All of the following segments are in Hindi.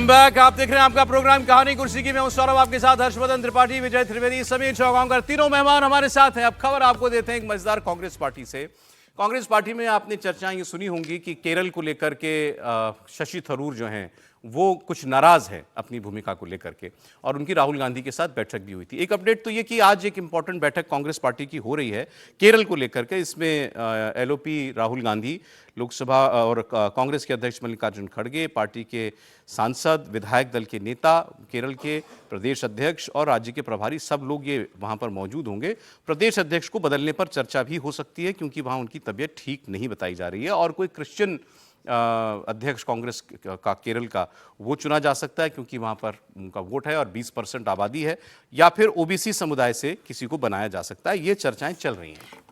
बैक। आप देख रहे हैं आपका प्रोग्राम कहानी कुर्सी की। मैं हूं सौरभ, आपके साथ हर्षवर्धन त्रिपाठी, विजय त्रिवेदी, समीर चौगांवकर, तीनों मेहमान हमारे साथ हैं। अब खबर आपको देते हैं एक मजेदार कांग्रेस पार्टी से। कांग्रेस पार्टी में आपने चर्चाएं ये सुनी होंगी कि केरल को लेकर के शशि थरूर जो हैं वो कुछ नाराज है अपनी भूमिका को लेकर के, और उनकी राहुल गांधी के साथ बैठक भी हुई थी। एक अपडेट तो ये कि आज एक इंपॉर्टेंट बैठक कांग्रेस पार्टी की हो रही है केरल को लेकर के। इसमें एलओपी राहुल गांधी, लोकसभा और कांग्रेस के अध्यक्ष मल्लिकार्जुन खड़गे, पार्टी के सांसद, विधायक दल के नेता, केरल के प्रदेश अध्यक्ष और राज्य के प्रभारी, सब लोग ये वहां पर मौजूद होंगे। प्रदेश अध्यक्ष को बदलने पर चर्चा भी हो सकती है क्योंकि वहां उनकी तबीयत ठीक नहीं बताई जा रही है, और कोई क्रिश्चियन अध्यक्ष कांग्रेस का केरल का वो चुना जा सकता है क्योंकि वहां पर उनका वोट है और 20% आबादी है, या फिर ओबीसी समुदाय से किसी को बनाया जा सकता है। ये चर्चाएं चल रही हैं।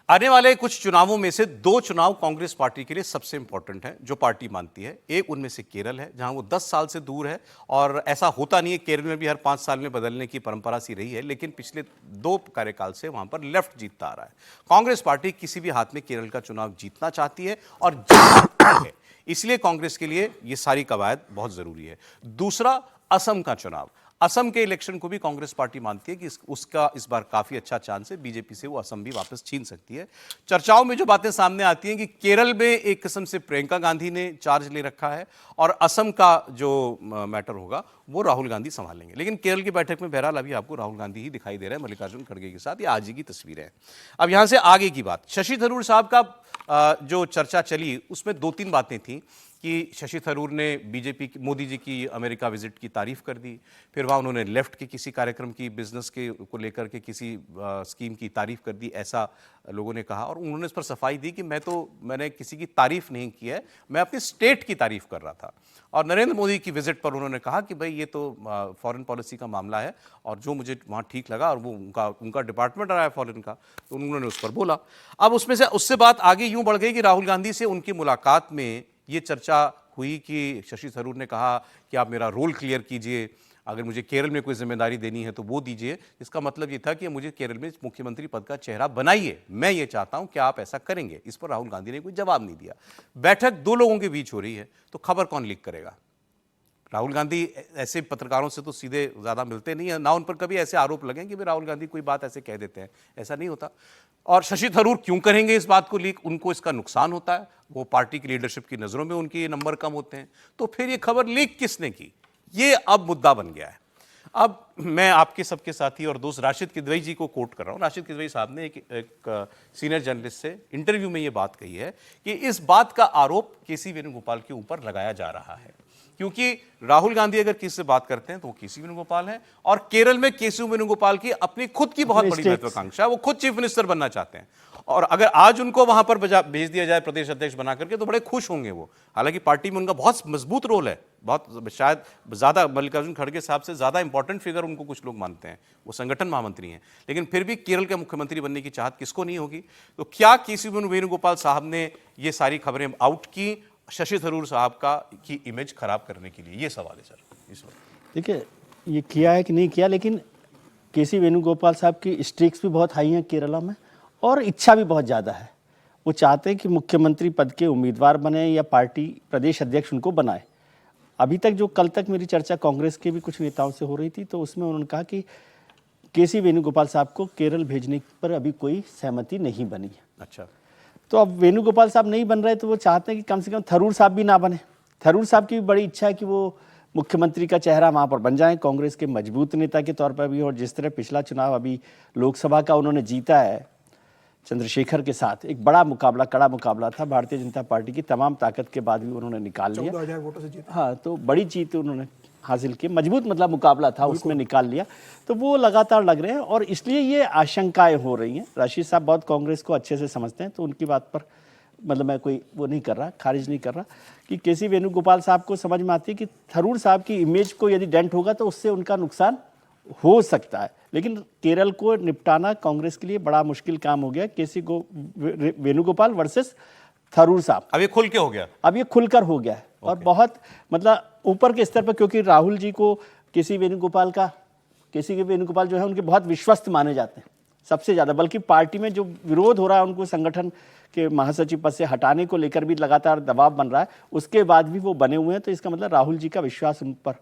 आने वाले कुछ चुनावों में से दो चुनाव कांग्रेस पार्टी के लिए सबसे इंपॉर्टेंट है जो पार्टी मानती है। एक उनमें से केरल है जहां वो 10 साल से दूर है, और ऐसा होता नहीं है, केरल में भी हर 5 साल में बदलने की परंपरा सी रही है, लेकिन पिछले 2 कार्यकाल से वहां पर लेफ्ट जीतता आ रहा है। कांग्रेस पार्टी किसी भी हाथ में केरल का चुनाव जीतना चाहती है और जीत सकती है, इसलिए कांग्रेस के लिए ये सारी कवायद बहुत जरूरी है। दूसरा, असम का चुनाव। असम के इलेक्शन को भी कांग्रेस पार्टी मानती है कि उसका इस बार काफी अच्छा चांस है, बीजेपी से वो असम भी वापस छीन सकती है। चर्चाओं में जो बातें सामने आती हैं कि केरल में एक किस्म से प्रियंका गांधी ने चार्ज ले रखा है और असम का जो मैटर होगा वो राहुल गांधी संभालेंगे। लेकिन केरल की बैठक में बहरहाल अभी आपको राहुल गांधी ही दिखाई दे रहे हैं मल्लिकार्जुन खड़गे के साथ। ये आज ही की तस्वीरें हैं। अब यहां से आगे की बात, शशि थरूर साहब का जो चर्चा चली उसमें 2-3 बातें थी कि शशि थरूर ने बीजेपी मोदी जी की अमेरिका विजिट की तारीफ कर दी, फिर वहाँ उन्होंने लेफ्ट के किसी कार्यक्रम की, बिजनेस के को लेकर के किसी स्कीम की तारीफ कर दी, ऐसा लोगों ने कहा। और उन्होंने इस पर सफाई दी कि मैंने किसी की तारीफ नहीं की है, मैं अपनी स्टेट की तारीफ कर रहा था। और नरेंद्र मोदी की विजिट पर उन्होंने कहा कि भाई ये तो फॉरेन पॉलिसी का मामला है और जो मुझे वहाँ ठीक लगा, और वो उनका डिपार्टमेंट रहा है फॉरेन का, तो उन्होंने उस पर बोला। अब उससे बात आगे यूँ बढ़ गई कि राहुल गांधी से उनकी मुलाकात में ये चर्चा हुई कि शशि थरूर ने कहा कि आप मेरा रोल क्लियर कीजिए, अगर मुझे केरल में कोई जिम्मेदारी देनी है तो वो दीजिए। इसका मतलब ये था कि मुझे केरल में मुख्यमंत्री पद का चेहरा बनाइए, मैं ये चाहता हूं कि आप ऐसा करेंगे। इस पर राहुल गांधी ने कोई जवाब नहीं दिया। बैठक 2 लोगों के बीच हो रही है, तो खबर कौन लीक करेगा? राहुल गांधी ऐसे पत्रकारों से तो सीधे ज़्यादा मिलते नहीं है, ना उन पर कभी ऐसे आरोप लगे कि भाई राहुल गांधी कोई बात ऐसे कह देते हैं, ऐसा नहीं होता। और शशि थरूर क्यों करेंगे इस बात को लीक? उनको इसका नुकसान होता है, वो पार्टी की लीडरशिप की नज़रों में उनके नंबर कम होते हैं, तो फिर ये खबर लीक किसने की, ये अब मुद्दा बन गया है। अब मैं आपके सबके साथी और दोस्त राशिद किदवई जी को कोट कर रहा हूँ। राशिद किदवई साहब ने एक सीनियर जर्नलिस्ट से इंटरव्यू में ये बात कही है कि इस बात का आरोप केसी वेणुगोपाल के ऊपर लगाया जा रहा है, क्योंकि राहुल गांधी अगर किसी से बात करते हैं तो वो केसी वेणुगोपाल हैं, और केरल में केसी वेणुगोपाल की अपनी खुद की बहुत बड़ी महत्वाकांक्षा है, वो खुद चीफ मिनिस्टर बनना चाहते हैं। और अगर आज उनको वहां पर भेज दिया जाए प्रदेश अध्यक्ष बना करके तो बड़े खुश होंगे वो। हालांकि पार्टी में उनका बहुत मजबूत रोल है, बहुत शायद ज्यादा मल्लिकार्जुन खड़गे साहब से ज्यादा इंपॉर्टेंट फिगर उनको कुछ लोग मानते हैं, वो संगठन महामंत्री हैं। लेकिन फिर भी केरल के मुख्यमंत्री बनने की चाहत किसको नहीं होगी? तो क्या केसी वेणुगोपाल साहब ने ये सारी खबरें आउट की शशि थरूर साहब की इमेज खराब करने के लिए? ये सवाल है सर इस वक्त। देखिए, ये किया है कि नहीं किया, लेकिन केसी वेणुगोपाल साहब की स्ट्रिक्स भी बहुत हाई हैं केरला में, और इच्छा भी बहुत ज़्यादा है। वो चाहते हैं कि मुख्यमंत्री पद के उम्मीदवार बने या पार्टी प्रदेश अध्यक्ष उनको बनाए। अभी तक जो कल तक मेरी चर्चा कांग्रेस के भी कुछ नेताओं से हो रही थी, तो उसमें उन्होंने कहा कि केसी वेणुगोपाल साहब को केरल भेजने पर अभी कोई सहमति नहीं बनी है। अच्छा, तो अब वेणुगोपाल साहब नहीं बन रहे तो वो चाहते हैं कि कम से कम थरूर साहब भी ना बने। थरूर साहब की भी बड़ी इच्छा है कि वो मुख्यमंत्री का चेहरा वहाँ पर बन जाएं, कांग्रेस के मजबूत नेता के तौर पर भी। और जिस तरह पिछला चुनाव अभी लोकसभा का उन्होंने जीता है चंद्रशेखर के साथ, एक बड़ा मुकाबला, कड़ा मुकाबला था, भारतीय जनता पार्टी की तमाम ताकत के बाद भी उन्होंने निकाल लिया। 14,000 वोटों से जीता। हाँ, तो बड़ी जीत उन्होंने हासिल की, मजबूत मतलब मुकाबला था, उसमें निकाल लिया। तो वो लगातार लग रहे हैं, और इसलिए ये आशंकाएं हो रही हैं। राशिद साहब बहुत कांग्रेस को अच्छे से समझते हैं, तो उनकी बात पर मतलब मैं कोई वो नहीं कर रहा, खारिज नहीं कर रहा, कि केसी वेणुगोपाल साहब को समझ में आती है कि थरूर साहब की इमेज को यदि डेंट होगा तो उससे उनका नुकसान हो सकता है। लेकिन केरल को निपटाना कांग्रेस के लिए बड़ा मुश्किल काम हो गया। केसी वेणुगोपाल वर्सेस थरूर साहब, अब ये खुल के हो गया, अब ये खुलकर हो गया है। और बहुत मतलब ऊपर के स्तर पर, क्योंकि राहुल जी को केसी वेणुगोपाल जो है उनके बहुत विश्वस्त माने जाते हैं। सबसे ज्यादा। बल्कि पार्टी में जो विरोध हो रहा है उनको संगठन के महासचिव पद से हटाने को लेकर भी लगातार दबाव बन रहा है, उसके बाद भी वो बने हुए हैं। तो इसका मतलब राहुल जी का विश्वास उन पर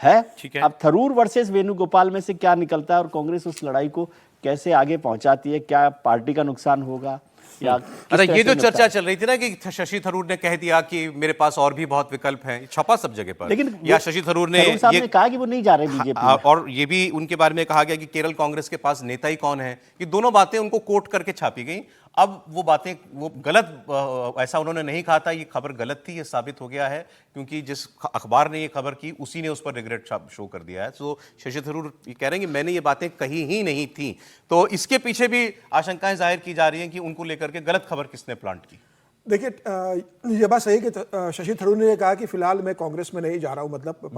है। ठीक है। अब थरूर वर्सेस वेणुगोपाल में से क्या निकलता है और कांग्रेस उस लड़ाई को कैसे आगे पहुंचाती है, क्या पार्टी का नुकसान होगा या अच्छा, ये जो चर्चा चल रही थी ना कि शशि थरूर ने कह दिया कि मेरे पास और भी बहुत विकल्प हैं, छपा सब जगह पर, लेकिन या शशि थरूर ने साहब ने कहा कि वो नहीं जा रहे बीजेपी में। और ये भी उनके बारे में कहा गया कि केरल कांग्रेस के पास नेता ही कौन है। ये दोनों बातें उनको कोट करके छापी गई। अब वो बातें वो गलत, ऐसा उन्होंने नहीं कहा था, ये खबर गलत थी, ये साबित हो गया है, क्योंकि जिस अखबार ने ये खबर की उसी ने उस पर रिग्रेट शो कर दिया है। तो शशि थरूर ये कह रहे हैं कि मैंने ये बातें कही ही नहीं थी। तो इसके पीछे भी आशंकाएं जाहिर की जा रही हैं कि उनको लेकर के गलत खबर किसने प्लांट की। देखिए, ये बात सही है कि शशि थरूर ने कहा कि फिलहाल मैं कांग्रेस में नहीं जा रहा हूं, मतलब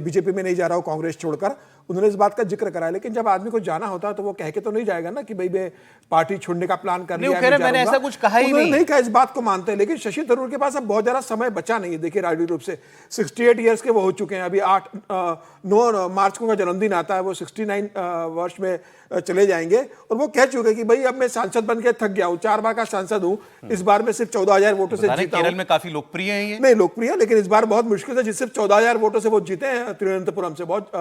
बीजेपी में नहीं जा रहा हूं कांग्रेस छोड़कर। उन्होंने इस बात का जिक्र करा, लेकिन जब आदमी को जाना होता है तो वो कह के तो नहीं जाएगा ना कि भाई मैं पार्टी छोड़ने का प्लान कर लिया है, मैंने ऐसा कुछ कहा ही नहीं कहा, इस बात को मानते हैं। लेकिन शशि थरूर के पास अब बहुत ज्यादा समय बचा नहीं है। देखिए, राजनीतिक रूप से 68 ईयर्स के वो हो चुके हैं। अभी 9 मार्च को उनका जन्मदिन आता है, वो 69 वर्ष में चले जाएंगे। और वो कह चुके कि भाई अब मैं सांसद बन के थक गया हूं, 4 बार का सांसद हूं, इस बार मैं सिर्फ 14,000 वोटों से जीता। केरल में काफी लोकप्रिय है ये। नहीं लोकप्रिय, लेकिन इस बार बहुत मुश्किल से, जिस सिर्फ 14,000 वोटों से वो जीते हैं तिरुवनंतपुरम से, बहुत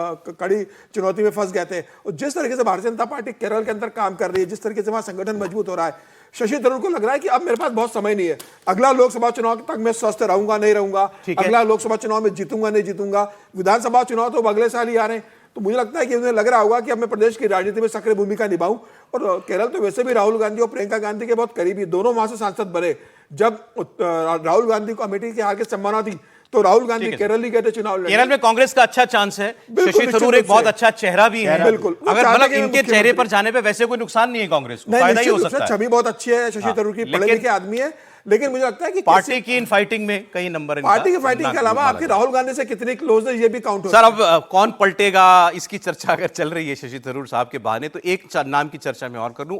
कड़ी चुनौती में फंस गए थे। और जिस तरीके से भारतीय जनता पार्टी केरल के अंदर काम कर रही है, जिस तरीके से वहां संगठन मजबूत हो रहा है, शशि थरूर को लग रहा है कि अब मेरे पास बहुत समय नहीं है। अगला लोकसभा चुनाव तक मैं स्वस्थ रहूंगा नहीं रहूंगा, अगला लोकसभा चुनाव में जीतूंगा नहीं जीतूंगा, विधानसभा चुनाव तो अगले साल ही आ रहे हैं। तो मुझे लगता है कि उन्हें लग रहा होगा कि अब मैं प्रदेश की राजनीति में सक्रिय भूमिका निभाऊं। और केरल तो वैसे भी राहुल गांधी और प्रियंका गांधी के बहुत करीबी, दोनों वहां से सांसद बने। जब राहुल गांधी को अमेठी की हार की संभावना थी तो राहुल गांधी केरल ही गए थे चुनाव लड़ने। केरल में कांग्रेस का अच्छा चांस है, शशि थरूर एक बहुत अच्छा चेहरा भी है। बिल्कुल, अगर मतलब इनके चेहरे पर जाने पे वैसे कोई नुकसान नहीं है कांग्रेस को, फायदा ही हो सकता है। छवि बहुत अच्छी है शशि थरूर की, पढ़े लिखे आदमी है। लेकिन मुझे लगता है कि पार्टी की इन फाइटिंग में कहीं नंबर, पार्टी की फाइटिंग के अलावा आपकी राहुल गांधी से कितनी क्लोज है ये भी काउंट होता है। सर, अब कौन पलटेगा इसकी चर्चा अगर चल रही है शशि थरूर साहब के बहाने, तो एक नाम की चर्चा मैं और कर लूं,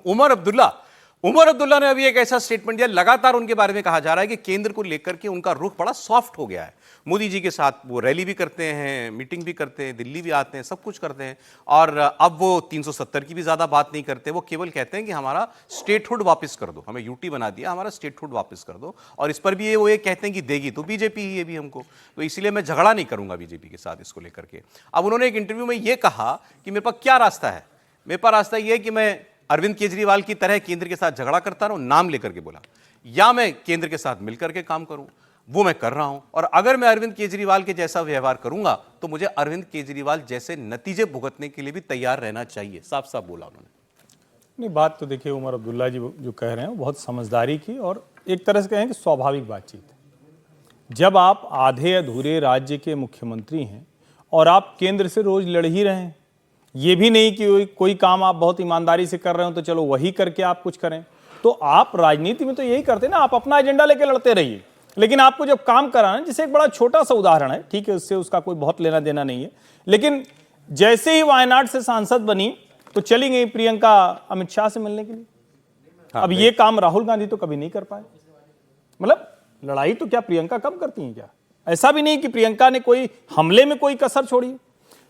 उमर अब्दुल्ला ने अभी एक ऐसा स्टेटमेंट दिया। लगातार उनके बारे में कहा जा रहा है कि केंद्र को लेकर के उनका रुख बड़ा सॉफ्ट हो गया है। मोदी जी के साथ वो रैली भी करते हैं, मीटिंग भी करते हैं, दिल्ली भी आते हैं, सब कुछ करते हैं। और अब वो 370 की भी ज्यादा बात नहीं करते, वो केवल कहते हैं कि हमारा स्टेटहुड वापस कर दो, हमें यूटी बना दिया, हमारा स्टेटहुड वापस कर दो। और इस पर भी वो ये कहते हैं कि देगी तो बीजेपी ही है भी हमको, तो इसलिए मैं झगड़ा नहीं करूंगा बीजेपी के साथ इसको लेकर के। अब उन्होंने एक इंटरव्यू में ये कहा कि मेरे पास क्या रास्ता है, मेरे पास रास्ता ये है कि मैं अरविंद केजरीवाल की तरह केंद्र के साथ झगड़ा करता रहूं, नाम लेकर के बोला, या मैं केंद्र के साथ मिलकर के काम करूं, वो मैं कर रहा हूं। और अगर मैं अरविंद केजरीवाल के जैसा व्यवहार करूंगा तो मुझे अरविंद केजरीवाल जैसे नतीजे भुगतने के लिए भी तैयार रहना चाहिए, साफ साफ बोला उन्होंने। नहीं, बात तो देखिए उमर अब्दुल्ला जी जो कह रहे हैं बहुत समझदारी की और एक तरह से कहें कि स्वाभाविक बातचीत है। जब आप आधे अधूरे राज्य के मुख्यमंत्री हैं और आप केंद्र से रोज लड़ ही रहे हैं, ये भी नहीं कि कोई काम आप बहुत ईमानदारी से कर रहे हो तो चलो वही करके आप कुछ करें, तो आप राजनीति में तो यही करते ना, आप अपना एजेंडा लेके लड़ते रहिए। लेकिन आपको जब काम कराना, जैसे एक बड़ा छोटा सा उदाहरण है, ठीक है, उससे उसका कोई बहुत लेना देना नहीं है, लेकिन जैसे ही वायनाड से सांसद बनी तो चली गई प्रियंका अमित शाह से मिलने के लिए। अब ये काम राहुल गांधी तो कभी नहीं कर पाए। मतलब लड़ाई तो क्या प्रियंका कम करती हैं क्या? ऐसा भी नहीं कि प्रियंका ने कोई हमले में कोई कसर छोड़ी।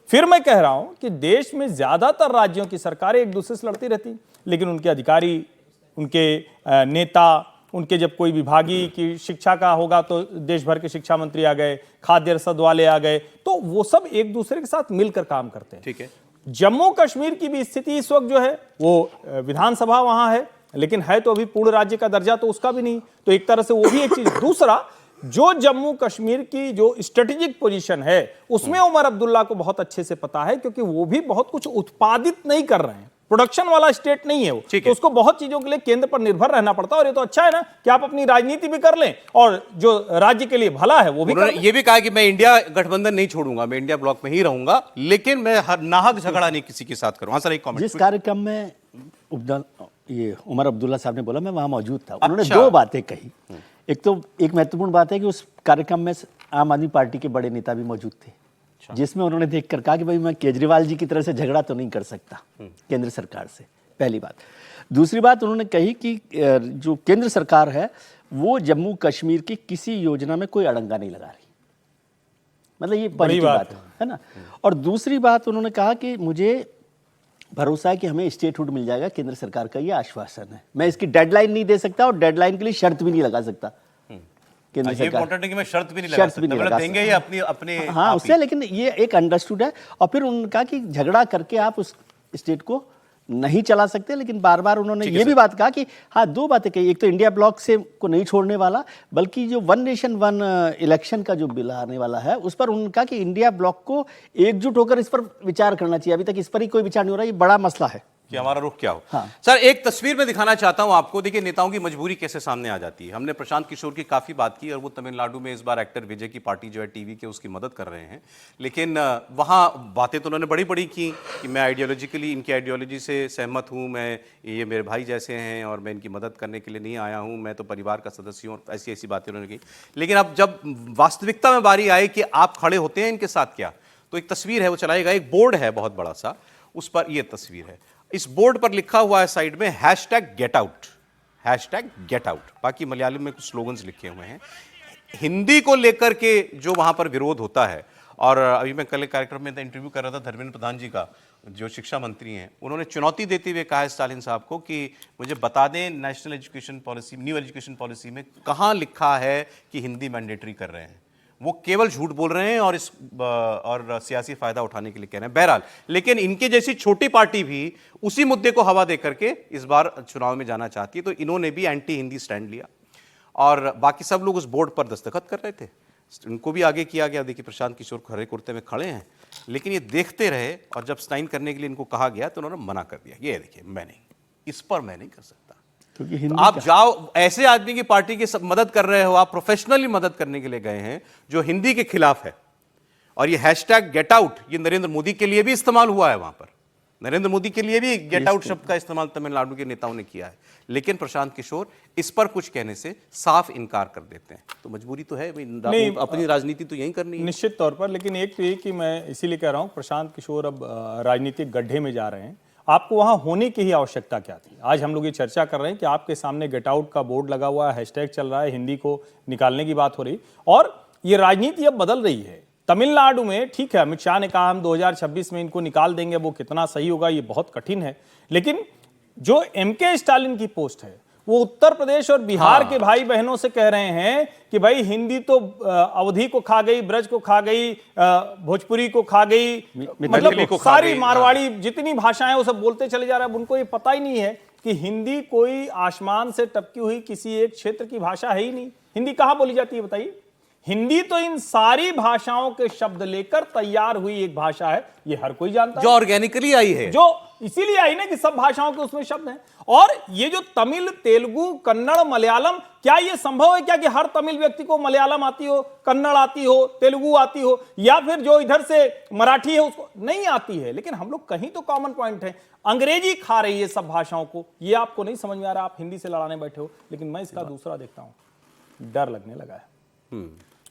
फिर मैं कह रहा हूं कि देश में ज्यादातर राज्यों की सरकारें एक दूसरे से लड़ती रहती, लेकिन उनके अधिकारी, उनके नेता, उनके जब कोई विभागीय की शिक्षा का होगा तो देश भर के शिक्षा मंत्री आ गए, खाद्य रसद वाले आ गए, तो वो सब एक दूसरे के साथ मिलकर काम करते हैं। ठीक है। जम्मू कश्मीर की भी स्थिति इस वक्त जो है, वो विधानसभा वहां है, लेकिन है तो अभी पूर्ण राज्य का दर्जा तो उसका भी नहीं, तो एक तरह से वो भी एक चीज। दूसरा, जो जम्मू कश्मीर की जो स्ट्रेटेजिक पोजीशन है उसमें उमर अब्दुल्ला को बहुत अच्छे से पता है, क्योंकि वो भी बहुत कुछ उत्पादित नहीं कर रहे हैं, प्रोडक्शन वाला स्टेट नहीं है वो, तो उसको बहुत चीजों के लिए केंद्र पर निर्भर रहना पड़ता है। और ये तो अच्छा है ना कि आप अपनी राजनीति भी कर लें और जो राज्य के लिए भला है वो भी कर लें। ये भी कहा कि मैं इंडिया गठबंधन नहीं छोड़ूंगा, मैं इंडिया ब्लॉक में ही रहूंगा, लेकिन मैं नाहक झगड़ा नहीं किसी के साथ करूंगा। सर, एक कमेंट। जिस कार्यक्रम में ये उमर अब्दुल्ला साहब ने बोला, मैं वहां मौजूद था। उन्होंने दो बातें कही। एक महत्वपूर्ण बात है कि उस कार्यक्रम में आम आदमी पार्टी के बड़े नेता भी मौजूद थे, जिसमें उन्होंने देखकर कहा कि भाई मैं केजरीवाल जी की तरह से झगड़ा तो नहीं कर सकता केंद्र सरकार से, पहली बात। दूसरी बात उन्होंने कही कि जो केंद्र सरकार है वो जम्मू कश्मीर की किसी योजना में कोई अड़ंगा नहीं लगा रही। मतलब ये बड़ी बात है ना। और दूसरी बात उन्होंने कहा कि मुझे भरोसा है कि हमें स्टेटहुड मिल जाएगा, केंद्र सरकार का ये आश्वासन है। मैं इसकी डेडलाइन नहीं दे सकता और डेडलाइन के लिए शर्त भी नहीं लगा सकता। केंद्र ये सरकार इम्पोर्टेंट है कि मैं शर्त भी नहीं लगा शर्त भी सकता, नहीं मतलब लगा देंगे ये अपनी अपने हाँ आप उससे, ही। लेकिन ये एक अंडरस्टूड है। और फिर उन्होंने कहा कि झगड़ा करके आप उस स्टेट को नहीं चला सकते, लेकिन बार बार उन्होंने ये भी बात कहा कि हाँ, दो बातें कही। एक तो इंडिया ब्लॉक से को नहीं छोड़ने वाला, बल्कि जो वन नेशन वन इलेक्शन का जो बिल आने वाला है उस पर उन्होंने कहा कि इंडिया ब्लॉक को एकजुट होकर इस पर विचार करना चाहिए। अभी तक इस पर ही कोई विचार नहीं हो रहा, ये बड़ा मसला है कि हमारा रुख क्या हो। हाँ। सर, एक तस्वीर में दिखाना चाहता हूं आपको। देखिए नेताओं की मजबूरी कैसे सामने आ जाती है। हमने प्रशांत किशोर की काफी बात की और वो तमिलनाडु में इस बार एक्टर विजय की पार्टी जो है टीवी के उसकी मदद कर रहे हैं, लेकिन वहां बातें तो उन्होंने बड़ी बड़ी की कि मैं आइडियोलॉजिकली इनकी आइडियोलॉजी से सहमत हूं, मैं ये मेरे भाई जैसे हैं और मैं इनकी मदद करने के लिए नहीं आया हूं, मैं तो परिवार का सदस्य हूं, ऐसी ऐसी बातें उन्होंने की। लेकिन अब जब वास्तविकता में बारी आई कि आप खड़े होते हैं इनके साथ क्या, तो एक तस्वीर है वो चलाएगा, एक बोर्ड है बहुत बड़ा सा, उस पर ये तस्वीर है। इस बोर्ड पर लिखा हुआ है साइड में #गेट आउट, #गेट आउट। बाकी मलयालम में कुछ स्लोगन्स लिखे हुए हैं। हिंदी को लेकर के जो वहां पर विरोध होता है, और अभी मैं कल एक कार्यक्रम में इंटरव्यू कर रहा था धर्मेंद्र प्रधान जी का, जो शिक्षा मंत्री हैं, उन्होंने चुनौती देते हुए कहा है स्टालिन साहब को कि मुझे बता दें national education policy, new education policy में कहाँ लिखा है कि हिंदी मैंडेटरी कर रहे हैं। वो केवल झूठ बोल रहे हैं और और सियासी फायदा उठाने के लिए कह रहे हैं। बहरहाल, लेकिन इनके जैसी छोटी पार्टी भी उसी मुद्दे को हवा दे करके इस बार चुनाव में जाना चाहती है, तो इन्होंने भी एंटी हिंदी स्टैंड लिया और बाकी सब लोग उस बोर्ड पर दस्तखत कर रहे थे, उनको भी आगे किया गया। देखिए प्रशांत किशोर हरे कुर्ते में खड़े हैं, लेकिन ये देखते रहे और जब साइन करने के लिए इनको कहा गया तो उन्होंने मना कर दिया। ये देखिए, मैं नहीं, इस पर मैं नहीं कर सकता। क्योंकि तो आप जाओ, ऐसे आदमी की पार्टी की मदद कर रहे हो, आप प्रोफेशनली मदद करने के लिए गए हैं जो हिंदी के खिलाफ है। और ये #गेट आउट ये नरेंद्र मोदी के लिए भी इस्तेमाल हुआ है, वहां पर नरेंद्र मोदी के लिए भी गेट आउट शब्द का इस्तेमाल तमिलनाडु के नेताओं ने किया है, लेकिन प्रशांत किशोर इस पर कुछ कहने से साफ इनकार कर देते हैं। तो मजबूरी तो है भाई, अपनी राजनीति तो यही करनी है निश्चित तौर पर। लेकिन एक तो ये कि मैं इसीलिए कह रहा हूं प्रशांत किशोर अब राजनीतिक गड्ढे में जा रहे हैं। आपको वहां होने की ही आवश्यकता क्या थी? आज हम लोग ये चर्चा कर रहे हैं कि आपके सामने गेट आउट का बोर्ड लगा हुआ है, हैशटैग चल रहा है, हिंदी को निकालने की बात हो रही, और ये राजनीति अब बदल रही है। तमिलनाडु में ठीक है, अमित शाह ने कहा हम 2026 में इनको निकाल देंगे, वो कितना सही होगा ये बहुत कठिन है, लेकिन जो MK स्टालिन की पोस्ट है वो उत्तर प्रदेश और बिहार के भाई बहनों से कह रहे हैं कि भाई हिंदी तो अवधी को खा गई, ब्रज को खा गई, भोजपुरी को खा गई, मतलब सारी मारवाड़ी जितनी भाषाएं वो सब बोलते चले जा रहे हैं। उनको ये पता ही नहीं है कि हिंदी कोई आसमान से टपकी हुई किसी एक क्षेत्र की भाषा है ही नहीं। हिंदी कहाँ बोली जाती है बताइए? हिंदी तो इन सारी भाषाओं के शब्द लेकर तैयार हुई एक भाषा है, ये हर कोई जानता है, जो ऑर्गेनिकली आई है, जो इसीलिए आई ना कि सब भाषाओं के उसमें शब्द हैं। और ये जो तमिल, तेलुगु, कन्नड़, मलयालम, क्या ये संभव है क्या कि हर तमिल व्यक्ति को मलयालम आती हो, कन्नड़ आती हो, तेलुगु आती हो, या फिर जो इधर से मराठी है उसको नहीं आती है? लेकिन हम लोग कहीं तो कॉमन पॉइंट है। अंग्रेजी खा रही है सब भाषाओं को, ये आपको नहीं समझ में आ रहा, आप हिंदी से लड़ाने बैठे हो। लेकिन मैं इसका दूसरा देखता हूं, डर लगने लगा है।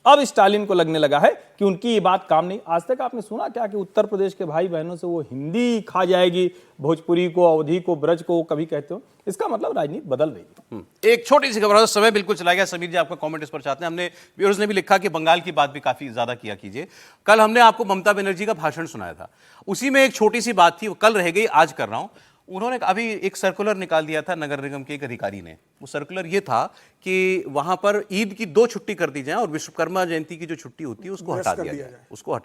अब स्टालिन को लगने लगा है कि उनकी ये बात काम नहीं। आज तक आपने सुना क्या कि उत्तर प्रदेश के भाई बहनों से वो हिंदी खा जाएगी, भोजपुरी को, अवधी को, ब्रज को कभी कहते हो? इसका मतलब राजनीति बदल रही है। एक छोटी सी खबर, समय बिल्कुल चला गया। समीर जी आपका कमेंट इस पर चाहते हैं। हमने व्यूअर्स ने भी लिखा कि बंगाल की बात भी काफी ज्यादा किया कीजिए। कल हमने आपको ममता बनर्जी का भाषण सुनाया था, उसी में एक छोटी सी बात थी, वो कल रह गई, आज कर रहा हूं। उन्होंने अभी एक सर्कुलर निकाल दिया था नगर निगम के एक अधिकारी ने। वो सर्कुलर ये था कि वहां पर ईद की 2 छुट्टी कर दी जाए और विश्वकर्मा जयंती की जो छुट्टी होती है उसको हटा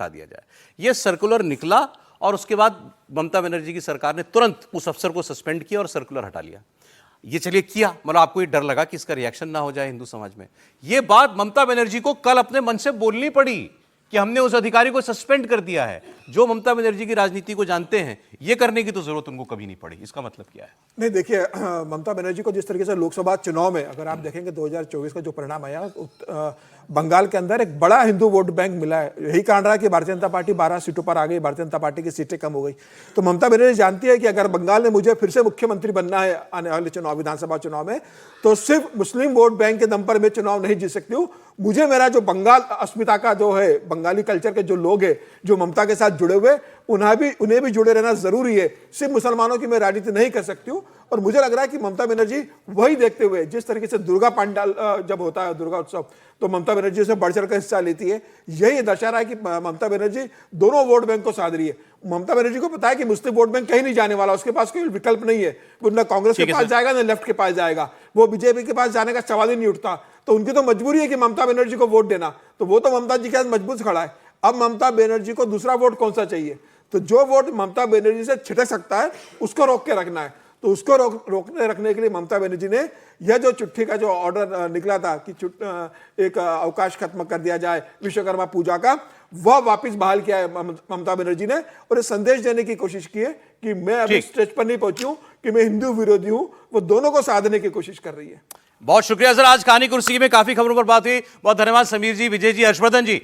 दिया जाए। ये सर्कुलर निकला और उसके बाद ममता बनर्जी की सरकार ने तुरंत उस अफसर को सस्पेंड किया और सर्कुलर हटा लिया। ये चलिए किया, मतलब आपको ये डर लगा कि इसका रिएक्शन ना हो जाए हिंदू समाज में। ये बात ममता बनर्जी को कल अपने मन से बोलनी पड़ी कि हमने उस अधिकारी को सस्पेंड कर दिया है। जो ममता बनर्जी की राजनीति को जानते हैं, ये करने की तो जरूरत उनको कभी नहीं पड़ी। इसका मतलब क्या है? नहीं देखिए, ममता बनर्जी को जिस तरीके से लोकसभा चुनाव में अगर आप देखेंगे 2024 का जो परिणाम आया, बंगाल के अंदर एक बड़ा हिंदू वोट बैंक मिला है। यही कारण रहा कि भारतीय जनता पार्टी 12 सीटों पर आ गई, भारतीय जनता पार्टी की सीटें कम हो गई। तो ममता बनर्जी जानती है कि अगर बंगाल में मुझे फिर से मुख्यमंत्री बनना है आने वाले चुनाव, विधानसभा चुनाव में, तो सिर्फ मुस्लिम वोट बैंक के दम पर मैं चुनाव नहीं जीत सकती हूँ। मुझे मेरा जो बंगाल अस्मिता का जो है, बंगाली कल्चर के जो लोग हैं जो ममता के साथ जुड़े हुए, उन्हें भी जुड़े रहना जरूरी है। सिर्फ मुसलमानों की मैं राजनीति नहीं कर सकती हूँ। और मुझे लग रहा है कि ममता बनर्जी वही देखते हुए, जिस तरीके से दुर्गा पंडाल जब होता है दुर्गा उत्सव, तो ममता बनर्जी उसमें बढ़ चढ़कर हिस्सा लेती है, यही दर्शा रहा है कि ममता बनर्जी दोनों वोट बैंक को साध रही है। ममता बनर्जी को पता है कि मुस्लिम वोट बैंक कहीं नहीं जाने वाला, उसके पास कोई विकल्प नहीं है, वो ना कांग्रेस के पास जाएगा ना लेफ्ट के पास जाएगा, वो बीजेपी के पास जाने का सवाल ही नहीं उठता। तो उनकी तो मजबूरी है कि ममता बनर्जी को वोट देना, तो वो तो ममता जी के साथ मजबूत खड़ा है। अब ममता बनर्जी को दूसरा वोट कौन सा चाहिए, तो जो वोट ममता बनर्जी से छिटक सकता है उसको रोक के रखना है। तो उसको रोकने रखने के लिए ममता बनर्जी ने यह जो चिट्ठी का जो ऑर्डर निकला था कि एक अवकाश खत्म कर दिया जाए विश्वकर्मा पूजा का, वह वापस बहाल किया है ममता बनर्जी ने, और ये संदेश देने की कोशिश की है कि मैं अभी स्टेज पर नहीं पहुंची हूं कि मैं हिंदू विरोधी हूं, वो दोनों को साधने की कोशिश कर रही है। बहुत शुक्रिया सर, आज कहानी कुर्सी में काफी खबरों पर बात हुई। बहुत धन्यवाद समीर जी, विजय जी, हर्षवर्धन जी।